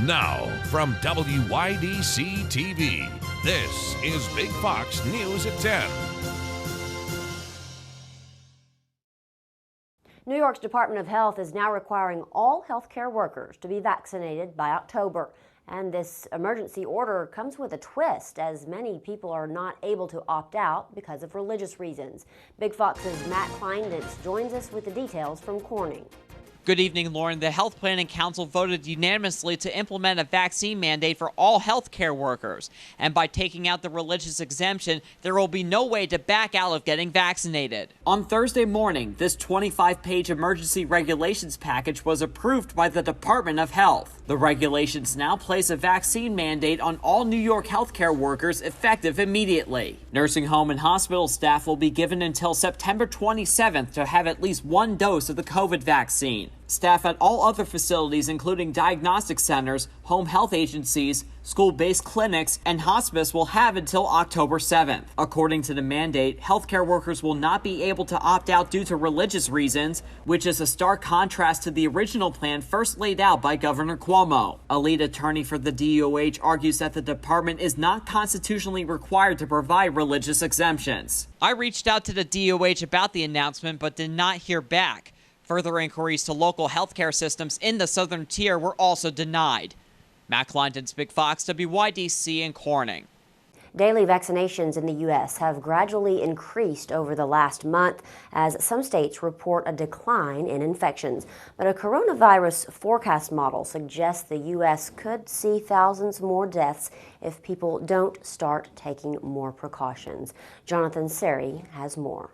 Now, from WYDC TV, this is Big Fox News at 10. New York's Department of Health is now requiring all healthcare workers to be vaccinated by October. And this emergency order comes with a twist, as many people are not able to opt out because of religious reasons. Big Fox's Matt Kleinditz joins us with the details from Corning. Good evening, Lauren. The Health Planning Council voted unanimously to implement a vaccine mandate for all healthcare workers. And by taking out the religious exemption, there will be no way to back out of getting vaccinated. On Thursday morning, this 25-page emergency regulations package was approved by the Department of Health. The regulations now place a vaccine mandate on all New York healthcare workers effective immediately. Nursing home and hospital staff will be given until September 27th to have at least one dose of the COVID vaccine. Staff at all other facilities, including diagnostic centers, home health agencies, school-based clinics, and hospice, will have until October 7th. According to the mandate, healthcare workers will not be able to opt out due to religious reasons, which is a stark contrast to the original plan first laid out by Governor Cuomo. A lead attorney for the DOH argues that the department is not constitutionally required to provide religious exemptions. I reached out to the DOH about the announcement, but did not hear back. Further inquiries to local healthcare systems in the southern tier were also denied. Matt Kleinditz, Big Fox, WYDC in Corning. Daily vaccinations in the U.S. have gradually increased over the last month as some states report a decline in infections. But a coronavirus forecast model suggests the U.S. could see thousands more deaths if people don't start taking more precautions. Jonathan Seri has more.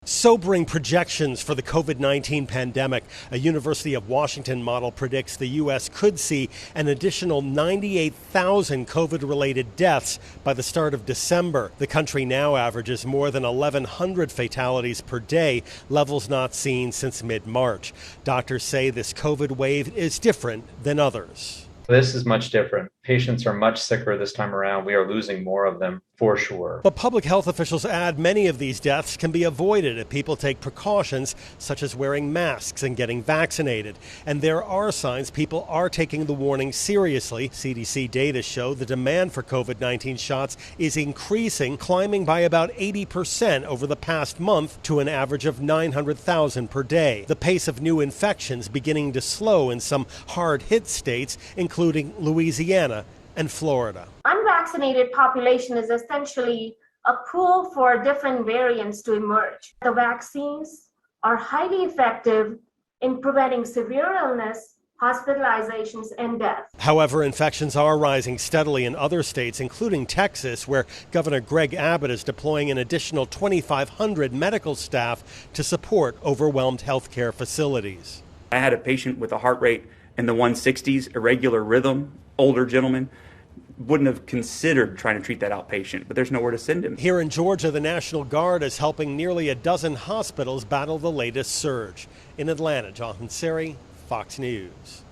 Sobering projections for the COVID-19 pandemic. A University of Washington model predicts the U.S. could see an additional 98,000 COVID-related deaths by the start of December. The country now averages more than 1,100 fatalities per day, levels not seen since mid-March. Doctors say this COVID wave is different than others. This is much different. Patients are much sicker this time around. We are losing more of them for sure. But public health officials add many of these deaths can be avoided if people take precautions such as wearing masks and getting vaccinated. And there are signs people are taking the warning seriously. CDC data show the demand for COVID-19 shots is increasing, climbing by about 80% over the past month to an average of 900,000 per day. The pace of new infections beginning to slow in some hard-hit states, including Louisiana and Florida. Unvaccinated population is essentially a pool for different variants to emerge. The vaccines are highly effective in preventing severe illness, hospitalizations, and death. However, infections are rising steadily in other states, including Texas, where Governor Greg Abbott is deploying an additional 2,500 medical staff to support overwhelmed healthcare facilities. I had a patient with a heart rate in the 160s, irregular rhythm, older gentleman. Wouldn't have considered trying to treat that outpatient, but there's nowhere to send him. Here in Georgia, the National Guard is helping nearly a dozen hospitals battle the latest surge. In Atlanta, Jonathan Seri, Fox News.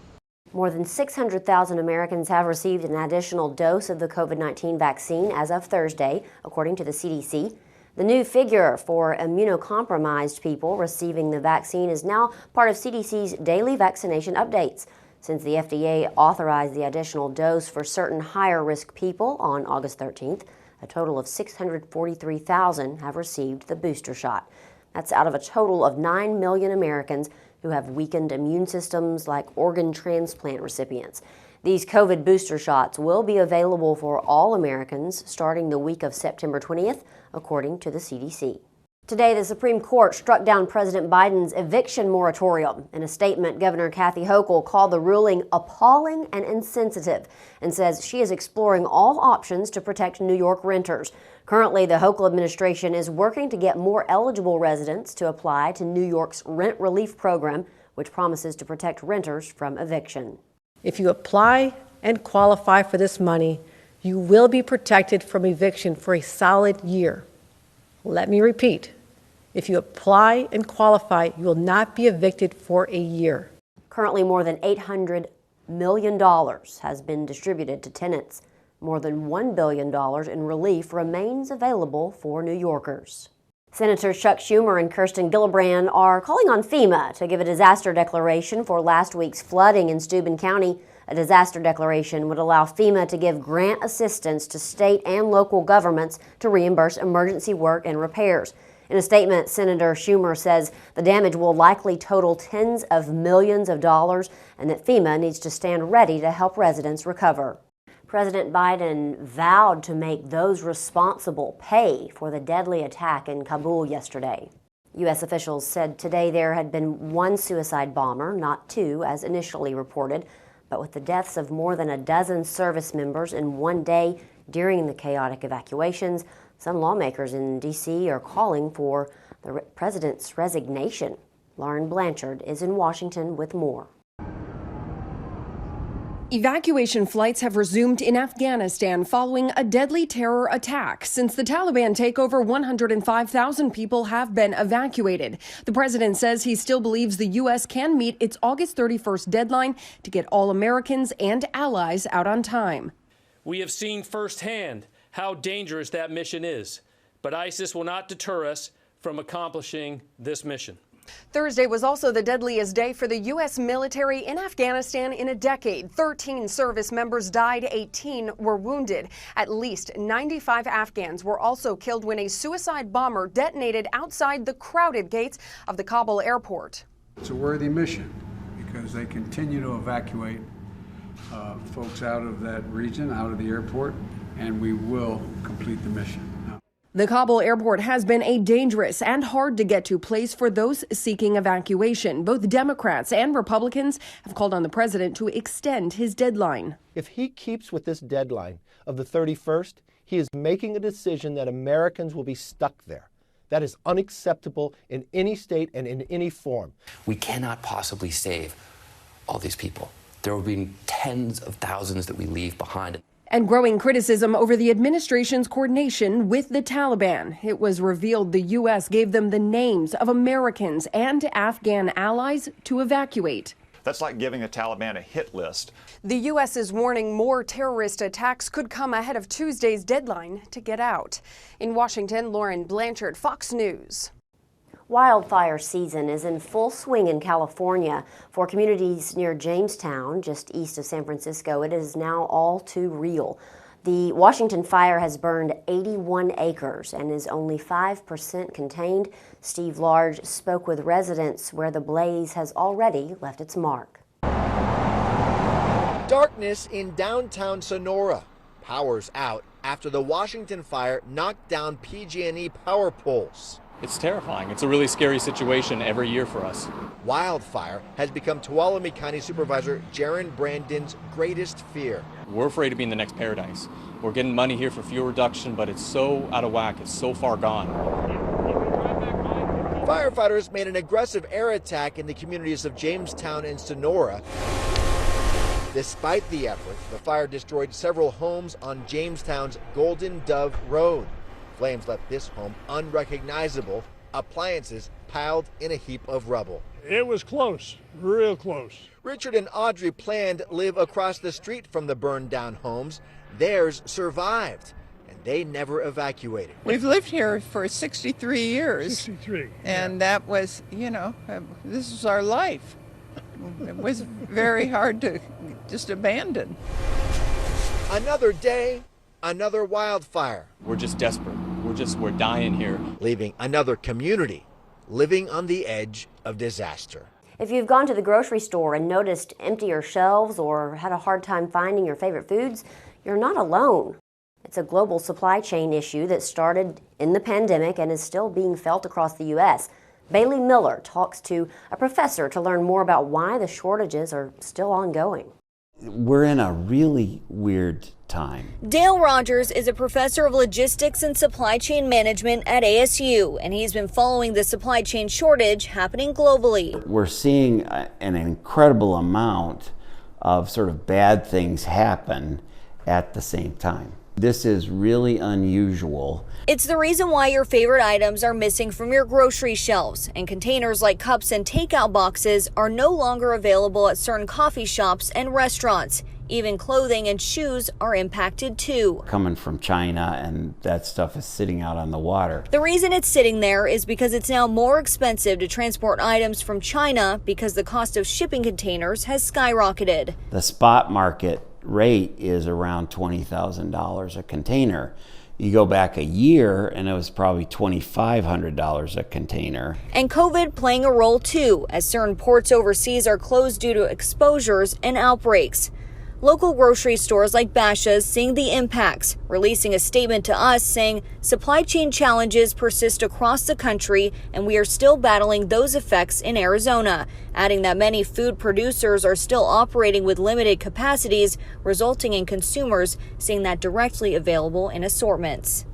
More than 600,000 Americans have received an additional dose of the COVID-19 vaccine as of Thursday, according to the CDC. The new figure for immunocompromised people receiving the vaccine is now part of CDC's daily vaccination updates. Since the FDA authorized the additional dose for certain higher-risk people on August 13th, a total of 643,000 have received the booster shot. That's out of a total of 9 million Americans who have weakened immune systems like organ transplant recipients. These COVID booster shots will be available for all Americans starting the week of September 20th, according to the CDC. Today, the Supreme Court struck down President Biden's eviction moratorium. In a statement, Governor Kathy Hochul called the ruling appalling and insensitive and says she is exploring all options to protect New York renters. Currently, the Hochul administration is working to get more eligible residents to apply to New York's rent relief program, which promises to protect renters from eviction. If you apply and qualify for this money, you will be protected from eviction for a solid year. Let me repeat. If you apply and qualify, you will not be evicted for a year. Currently, more than $800 million has been distributed to tenants. More than $1 billion in relief remains available for New Yorkers. Senators Chuck Schumer and Kirsten Gillibrand are calling on FEMA to give a disaster declaration for last week's flooding in Steuben County. A disaster declaration would allow FEMA to give grant assistance to state and local governments to reimburse emergency work and repairs. In a statement, Senator Schumer says the damage will likely total tens of millions of dollars and that FEMA needs to stand ready to help residents recover. President Biden vowed to make those responsible pay for the deadly attack in Kabul yesterday. U.S. officials said today there had been one suicide bomber, not two, as initially reported. But with the deaths of more than a dozen service members in one day during the chaotic evacuations, some lawmakers in D.C. are calling for the president's resignation. Lauren Blanchard is in Washington with more. Evacuation flights have resumed in Afghanistan following a deadly terror attack. Since the Taliban takeover, 105,000 people have been evacuated. The president says he still believes the U.S. can meet its August 31st deadline to get all Americans and allies out on time. We have seen firsthand how dangerous that mission is, but ISIS will not deter us from accomplishing this mission. Thursday was also the deadliest day for the U.S. military in Afghanistan in a decade. 13 service members died, 18 were wounded. At least 95 Afghans were also killed when a suicide bomber detonated outside the crowded gates of the Kabul airport. It's a worthy mission because they continue to evacuate folks out of that region, out of the airport, and we will complete the mission. The Kabul airport has been a dangerous and hard to get to place for those seeking evacuation. Both Democrats and Republicans have called on the president to extend his deadline. If he keeps with this deadline of the 31st, he is making a decision that Americans will be stuck there. That is unacceptable in any state and in any form. We cannot possibly save all these people. There will be tens of thousands that we leave behind. And growing criticism over the administration's coordination with the Taliban. It was revealed the U.S. gave them the names of Americans and Afghan allies to evacuate. That's like giving the Taliban a hit list. The U.S. is warning more terrorist attacks could come ahead of Tuesday's deadline to get out. In Washington, Lauren Blanchard, Fox News. Wildfire season is in full swing in California. For communities near Jamestown, just east of San Francisco, it is now all too real. The Washington fire has burned 81 acres and is only 5% contained. Steve Large spoke with residents where the blaze has already left its mark. Darkness in downtown Sonora. Power's out after the Washington fire knocked down PG&E power poles. It's terrifying. It's a really scary situation every year for us. Wildfire has become Tuolumne County Supervisor Jaron Brandon's greatest fear. We're afraid of being the next Paradise. We're getting money here for fuel reduction, but it's so out of whack. It's so far gone. Firefighters made an aggressive air attack in the communities of Jamestown and Sonora. Despite the effort, the fire destroyed several homes on Jamestown's Golden Dove Road. Flames left this home unrecognizable, appliances piled in a heap of rubble. It was close, real close. Richard and Audrey Pland live across the street from the burned down homes. Theirs survived, and they never evacuated. We've lived here for 63 years. 63. And that was, this is our life. It was very hard to just abandon. Another day, another wildfire. We're just desperate. We're dying here. Leaving another community living on the edge of disaster. If you've gone to the grocery store and noticed emptier shelves or had a hard time finding your favorite foods, you're not alone. It's a global supply chain issue that started in the pandemic and is still being felt across the U.S. Bailey Miller talks to a professor to learn more about why the shortages are still ongoing. We're in a really weird time. Dale Rogers is a professor of logistics and supply chain management at ASU, and he's been following the supply chain shortage happening globally. We're seeing an incredible amount of sort of bad things happen at the same time. This is really unusual. It's the reason why your favorite items are missing from your grocery shelves, and containers like cups and takeout boxes are no longer available at certain coffee shops and restaurants. Even clothing and shoes are impacted too. Coming from China, and that stuff is sitting out on the water. The reason it's sitting there is because it's now more expensive to transport items from China because the cost of shipping containers has skyrocketed. The spot market rate is around $20,000 a container. You go back a year and it was probably $2,500 a container. And COVID playing a role too, as certain ports overseas are closed due to exposures and outbreaks. Local grocery stores like Basha's seeing the impacts, releasing a statement to us saying supply chain challenges persist across the country and we are still battling those effects in Arizona, adding that many food producers are still operating with limited capacities, resulting in consumers seeing that directly available in assortments.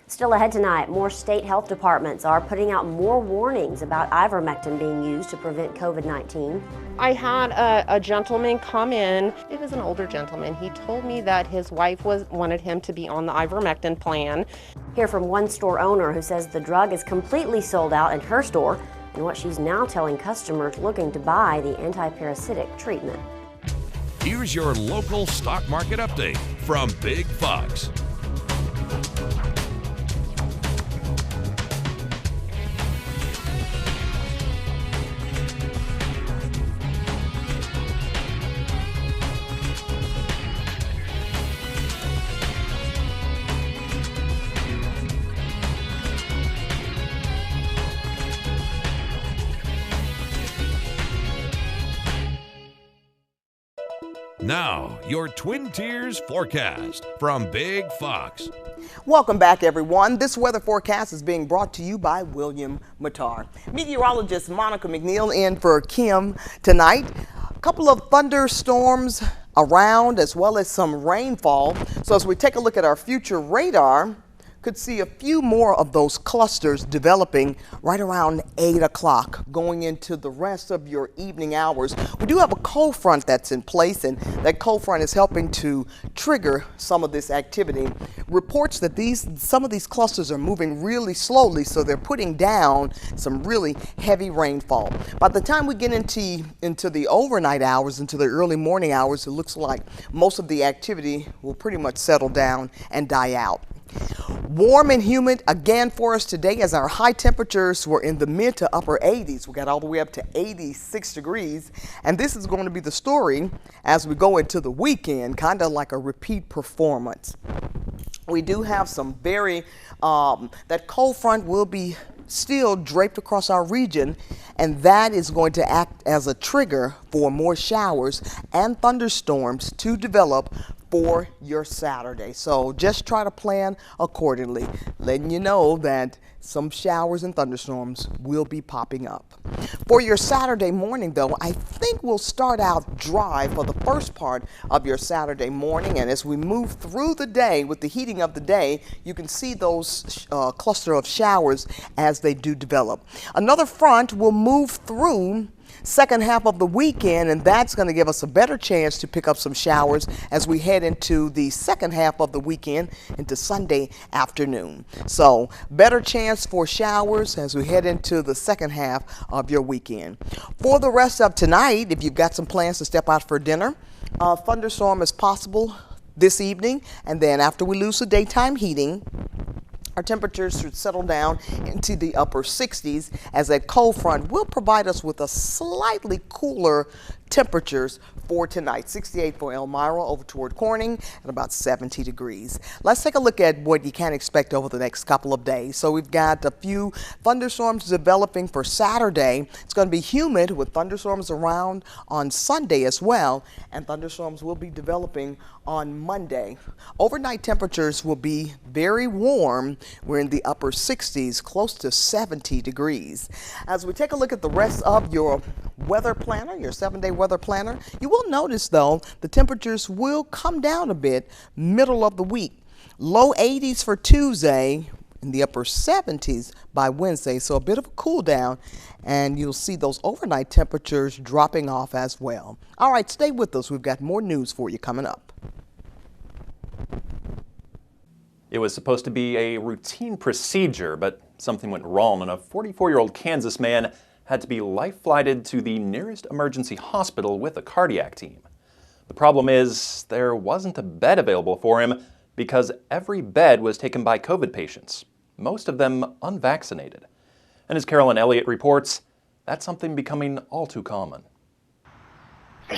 Still ahead tonight, more state health departments are putting out more warnings about ivermectin being used to prevent COVID-19. I had a gentleman come in. It was an older gentleman. He told me that his wife wanted him to be on the ivermectin plan. Hear from one store owner who says the drug is completely sold out in her store and what she's now telling customers looking to buy the anti-parasitic treatment. Here's your local stock market update from Big Fox. Now, your Twin Tiers forecast from Big Fox. Welcome back, everyone. This weather forecast is being brought to you by William Mattar. Meteorologist Monica McNeil in for Kim tonight. A couple of thunderstorms around as well as some rainfall. So as we take a look at our future radar, could see a few more of those clusters developing right around 8 o'clock going into the rest of your evening hours. We do have a cold front that's in place, and that cold front is helping to trigger some of this activity. Reports that some of these clusters are moving really slowly, so they're putting down some really heavy rainfall. By the time we get into the overnight hours, into the early morning hours, it looks like most of the activity will pretty much settle down and die out. Warm and humid again for us today as our high temperatures were in the mid to upper 80s. We got all the way up to 86 degrees. And this is going to be the story as we go into the weekend, kind of like a repeat performance. We do have some that cold front will be still draped across our region, and that is going to act as a trigger for more showers and thunderstorms to develop for your Saturday. So just try to plan accordingly, letting you know that some showers and thunderstorms will be popping up. For your Saturday morning, though, I think we'll start out dry for the first part of your Saturday morning, and as we move through the day with the heating of the day, you can see those cluster of showers as they do develop. Another front will move through second half of the weekend, and that's going to give us a better chance to pick up some showers as we head into the second half of the weekend into Sunday afternoon. So better chance for showers as we head into the second half of your weekend. For the rest of tonight, if you've got some plans to step out for dinner, a thunderstorm is possible this evening, and then after we lose the daytime heating, our temperatures should settle down into the upper 60s as that cold front will provide us with a slightly cooler temperatures for tonight. 68 for Elmira over toward Corning and about 70 degrees. Let's take a look at what you can expect over the next couple of days. So we've got a few thunderstorms developing for Saturday. It's going to be humid with thunderstorms around on Sunday as well, and thunderstorms will be developing on Monday. Overnight temperatures will be very warm. We're in the upper 60s, close to 70 degrees. As we take a look at the rest of your weather planner, your 7-day weather planner, you will notice though the temperatures will come down a bit middle of the week. Low 80s for Tuesday, in the upper 70s by Wednesday, so a bit of a cool down, and you'll see those overnight temperatures dropping off as well. All right, stay with us. We've got more news for you coming up. It was supposed to be a routine procedure, but something went wrong and a 44-year-old Kansas man had to be life-flighted to the nearest emergency hospital with a cardiac team. The problem is there wasn't a bed available for him because every bed was taken by COVID patients, most of them unvaccinated. And as Carolyn Elliott reports, that's something becoming all too common.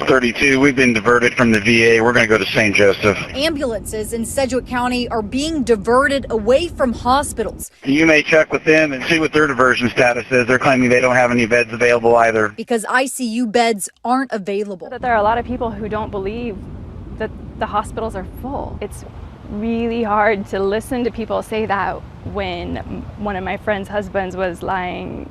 32, we've been diverted from the VA. We're going to go to St. Joseph. Ambulances in Sedgwick County are being diverted away from hospitals. You may check with them and see what their diversion status is. They're claiming they don't have any beds available either. Because ICU beds aren't available. That there are a lot of people who don't believe that the hospitals are full. It's really hard to listen to people say that when one of my friend's husbands was lying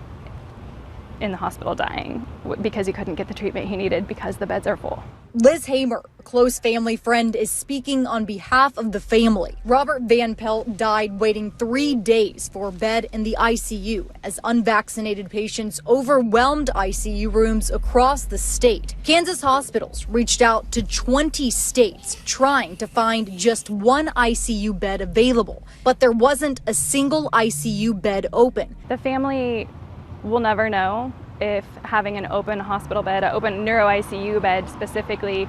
in the hospital dying because he couldn't get the treatment he needed because the beds are full. Liz Hamer, a close family friend, is speaking on behalf of the family. Robert Van Pelt died waiting 3 days for a bed in the ICU as unvaccinated patients overwhelmed ICU rooms across the state. Kansas hospitals reached out to 20 states trying to find just one ICU bed available, but there wasn't a single ICU bed open. The family will never know if having an open hospital bed, an open neuro ICU bed specifically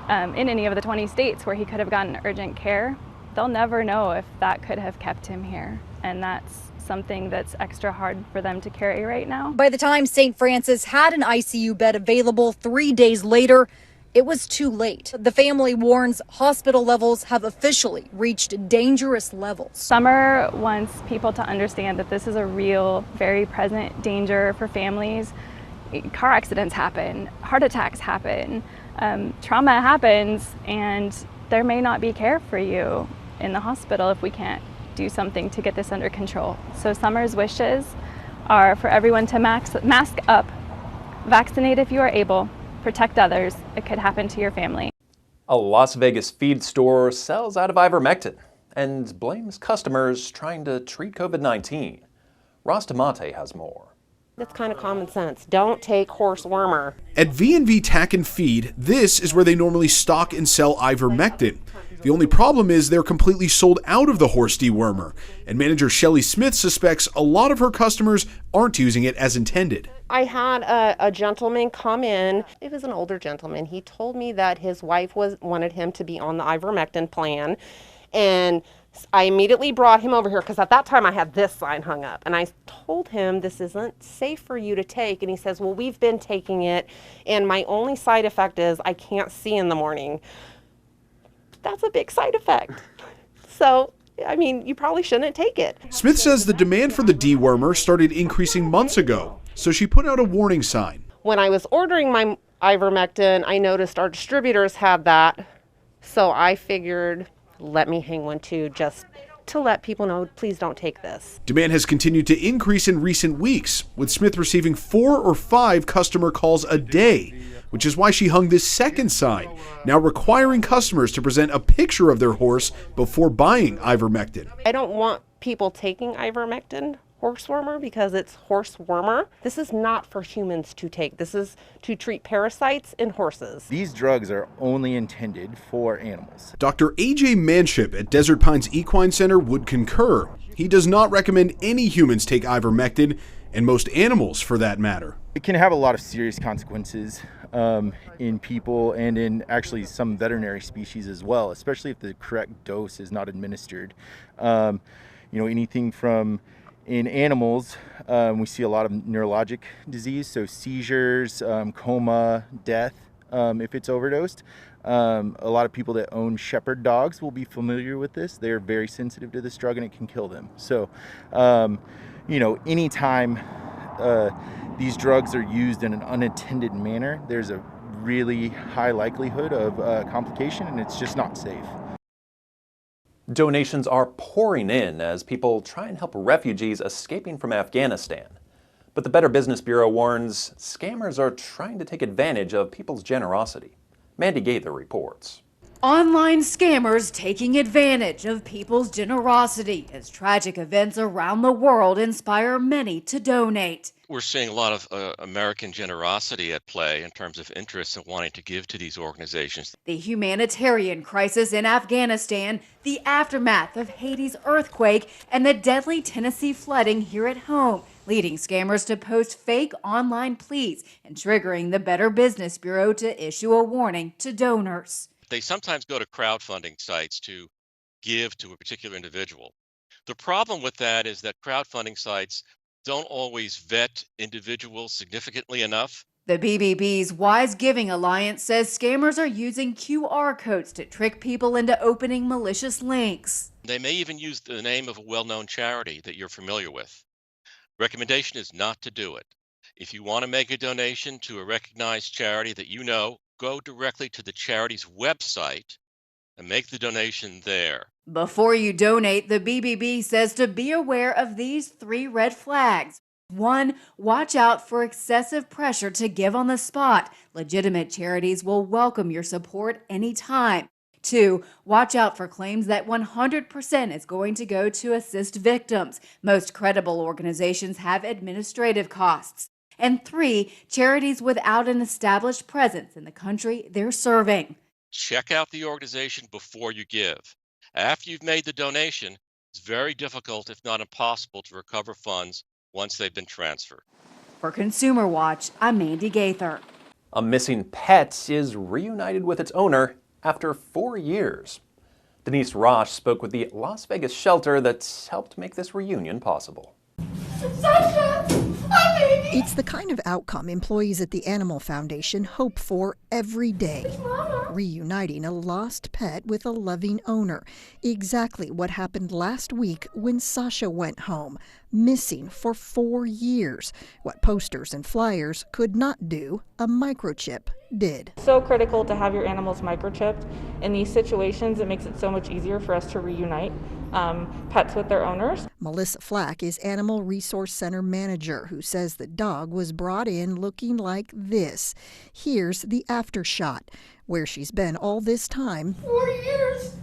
in any of the 20 states where he could have gotten urgent care, they'll never know if that could have kept him here. And that's something that's extra hard for them to carry right now. By the time St. Francis had an ICU bed available 3 days later, it was too late. The family warns hospital levels have officially reached dangerous levels. Summer wants people to understand that this is a real, very present danger for families. Car accidents happen, heart attacks happen, trauma happens, and there may not be care for you in the hospital if we can't do something to get this under control. So Summer's wishes are for everyone to mask up, vaccinate if you are able, protect others. It could happen to your family. A Las Vegas feed store sells out of ivermectin and blames customers trying to treat COVID-19. Ross Tamate has more. That's kind of common sense. Don't take horse wormer. At V&V Tack and Feed, this is where they normally stock and sell ivermectin. The only problem is they're completely sold out of the horse dewormer, and manager Shelly Smith suspects a lot of her customers aren't using it as intended. I had a gentleman come in. It was an older gentleman. He told me that his wife wanted him to be on the ivermectin plan, and I immediately brought him over here because at that time I had this sign hung up, and I told him this isn't safe for you to take, and he says, well, we've been taking it, and my only side effect is I can't see in the morning. That's a big side effect. So, I mean, you probably shouldn't take it. Smith says the demand for the dewormer started increasing months ago, so she put out a warning sign. When I was ordering my ivermectin, I noticed our distributors had that, so I figured, let me hang one too, just to let people know, please don't take this. Demand has continued to increase in recent weeks, with Smith receiving 4 or 5 customer calls a day, which is why she hung this second sign, now requiring customers to present a picture of their horse before buying ivermectin. I don't want people taking ivermectin, horsewormer, because it's horsewormer. This is not for humans to take. This is to treat parasites in horses. These drugs are only intended for animals. Dr. A.J. Manship at Desert Pines Equine Center would concur. He does not recommend any humans take ivermectin, and most animals for that matter. It can have a lot of serious consequences in people and in actually some veterinary species as well, especially if the correct dose is not administered. Anything from in animals, we see a lot of neurologic disease, so seizures, coma, death if it's overdosed. A lot of people that own shepherd dogs will be familiar with this. They're very sensitive to this drug and it can kill them. So, anytime these drugs are used in an unintended manner, there's a really high likelihood of complication, and it's just not safe. Donations are pouring in as people try and help refugees escaping from Afghanistan. But the Better Business Bureau warns scammers are trying to take advantage of people's generosity. Mandy Gaither reports. Online scammers taking advantage of people's generosity as tragic events around the world inspire many to donate. We're seeing a lot of American generosity at play in terms of interest in wanting to give to these organizations. The humanitarian crisis in Afghanistan, the aftermath of Haiti's earthquake, and the deadly Tennessee flooding here at home, leading scammers to post fake online pleas and triggering the Better Business Bureau to issue a warning to donors. They sometimes go to crowdfunding sites to give to a particular individual. The problem with that is that crowdfunding sites don't always vet individuals significantly enough. The BBB's Wise Giving Alliance says scammers are using QR codes to trick people into opening malicious links. They may even use the name of a well-known charity that you're familiar with. Recommendation is not to do it. If you want to make a donation to a recognized charity that you know, go directly to the charity's website and make the donation there. Before you donate, the BBB says to be aware of these 3 red flags. 1, watch out for excessive pressure to give on the spot. Legitimate charities will welcome your support anytime. 2, watch out for claims that 100% is going to go to assist victims. Most credible organizations have administrative costs. And 3, charities without an established presence in the country they're serving. Check out the organization before you give. After you've made the donation, it's very difficult, if not impossible, to recover funds once they've been transferred. For Consumer Watch, I'm Mandy Gaither. A missing pet is reunited with its owner after 4 years. Denise Roche spoke with the Las Vegas shelter that helped make this reunion possible. It's the kind of outcome employees at the Animal Foundation hope for every day. Reuniting a lost pet with a loving owner. Exactly what happened last week when Sasha went home, missing for 4 years. What posters and flyers could not do, a microchip did. So critical to have your animals microchipped. In these situations, it makes it so much easier for us to reunite pets with their owners. Melissa Flack is Animal Resource Center manager, who says the dog was brought in looking like this. Here's the after shot, where she's been all this time. 4 years.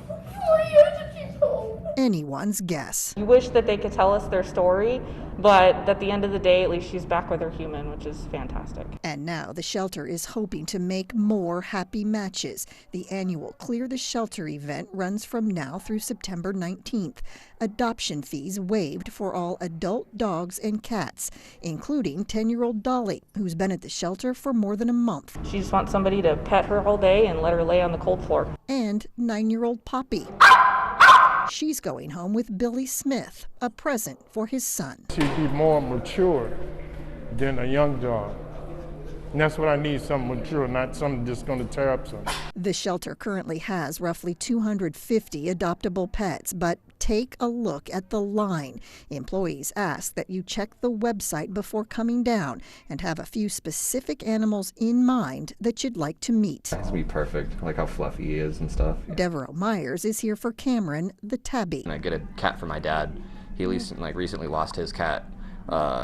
4 years and she's home. Anyone's guess. You wish that they could tell us their story, but at the end of the day, at least she's back with her human, which is fantastic. And now the shelter is hoping to make more happy matches. The annual Clear the Shelter event runs from now through September 19th. Adoption fees waived for all adult dogs and cats, including 10-year-old Dolly, who's been at the shelter for more than a month. She just wants somebody to pet her all day and let her lay on the cold floor. And 9-year-old Poppy. She's going home with Billy Smith, a present for his son. She'd be more mature than a young dog. And that's what I need, something mature, not something that's going to tear up something. The shelter currently has roughly 250 adoptable pets, but take a look at the line. Employees ask that you check the website before coming down and have a few specific animals in mind that you'd like to meet. It's be perfect, like how fluffy he is and stuff. Devereaux Myers is here for Cameron, the tabby. And I get a cat for my dad. He recently lost his cat.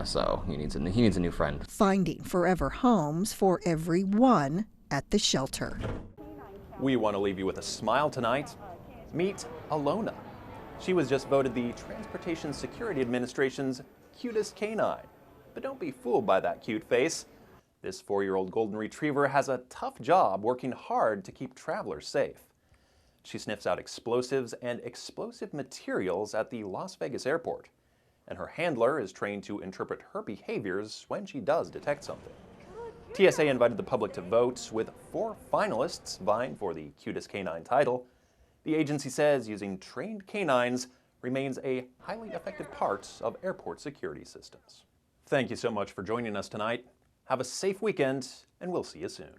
So he needs a new friend. Finding forever homes for everyone at the shelter. We want to leave you with a smile tonight. Meet Alona. She was just voted the Transportation Security Administration's cutest canine. But don't be fooled by that cute face. This 4-year-old golden retriever has a tough job working hard to keep travelers safe. She sniffs out explosives and explosive materials at the Las Vegas airport. And her handler is trained to interpret her behaviors when she does detect something. TSA invited the public to vote, with 4 finalists vying for the cutest canine title. The agency says using trained canines remains a highly effective part of airport security systems. Thank you so much for joining us tonight. Have a safe weekend, and we'll see you soon.